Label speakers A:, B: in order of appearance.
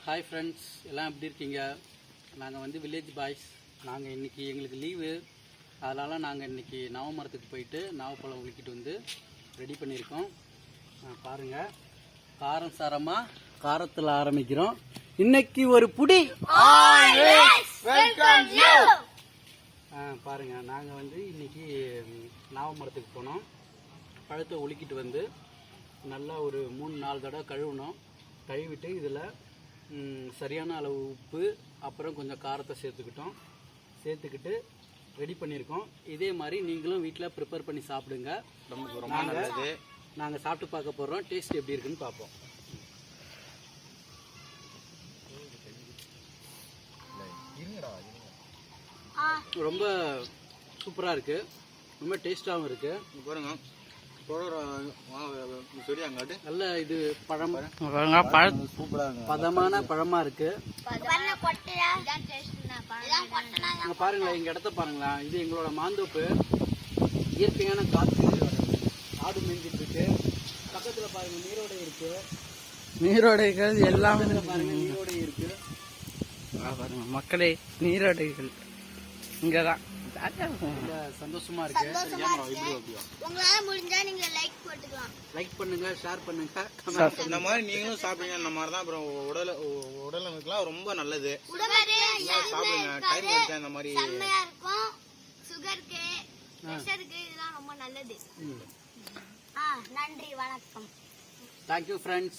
A: Hi friends, எல்லாம் எப்படி இருக்கீங்க? நாங்கள் வந்து வில்லேஜ் பாய்ஸ். நாங்கள் இன்றைக்கி எங்களுக்கு லீவு, அதனால் நாங்கள் இன்றைக்கி நவமரத்துக்கு போயிட்டு நாவப்பழம் உலுக்கிட்டு வந்து ரெடி பண்ணியிருக்கோம். பாருங்கள், காரம் சாரமாக காரத்தில் ஆரம்பிக்கிறோம். இன்னைக்கு ஒரு புடி. பாருங்கள், நாங்கள் வந்து இன்றைக்கி நாவமரத்துக்கு போனோம். பழத்தை உலுக்கிட்டு வந்து நல்லா ஒரு 3-4 தடவை கழுவினோம். கழுவிட்டு இதில் சரியான அளவு உப்பு, அப்புறம் கொஞ்சம் காரத்தை சேர்த்துக்கிட்டு ரெடி பண்ணியிருக்கோம். இதே மாதிரி நீங்களும் வீட்டில் ப்ரிப்பேர் பண்ணி சாப்பிடுங்க. ரொம்ப நல்லது. நாங்கள் சாப்பிட்டு பார்க்க போகிறோம். டேஸ்ட் எப்படி இருக்குன்னு பார்ப்போம். ரொம்ப சூப்பராக இருக்குது, ரொம்ப டேஸ்டாகவும் இருக்குது. பாருங்க, நல்ல இது பதமான பழமா இருக்கு. பாருங்களேன், எங்க இடத்த பாருங்களேன். இது எங்களோட மாந்தோப்பு. இயற்கையான காற்று, ஆடு மேய்ஞ்சிட்டு இருக்கு. பக்கத்துல பாருங்க நீரோடை இருக்கு. நீரோடைகள் எல்லாம் பாருங்க, நீரோடை இருக்கு. பாருங்க மக்களே, நீரோடைகள் இங்கதான். சந்தோஷமா இருக்கு.
B: உங்களால முடிஞ்சா நீங்க லைக்
A: பண்ணுங்க, ஷேர் பண்ணுங்க.
C: இந்த மாதிரி நீங்களும் சாப்பிடுங்க. இந்த மாதிரி தான் அப்புறம் உடலுக்குலாம் ரொம்ப நல்லது. சாப்பிடுங்க, டைம் எடுத்து இந்த மாதிரி
B: செம்மையா இருக்கும். சுகருக்கு, பிரஷருக்கு இதெல்லாம் ரொம்ப நல்லது. நன்றி, வணக்கம்.
A: Thank you friends.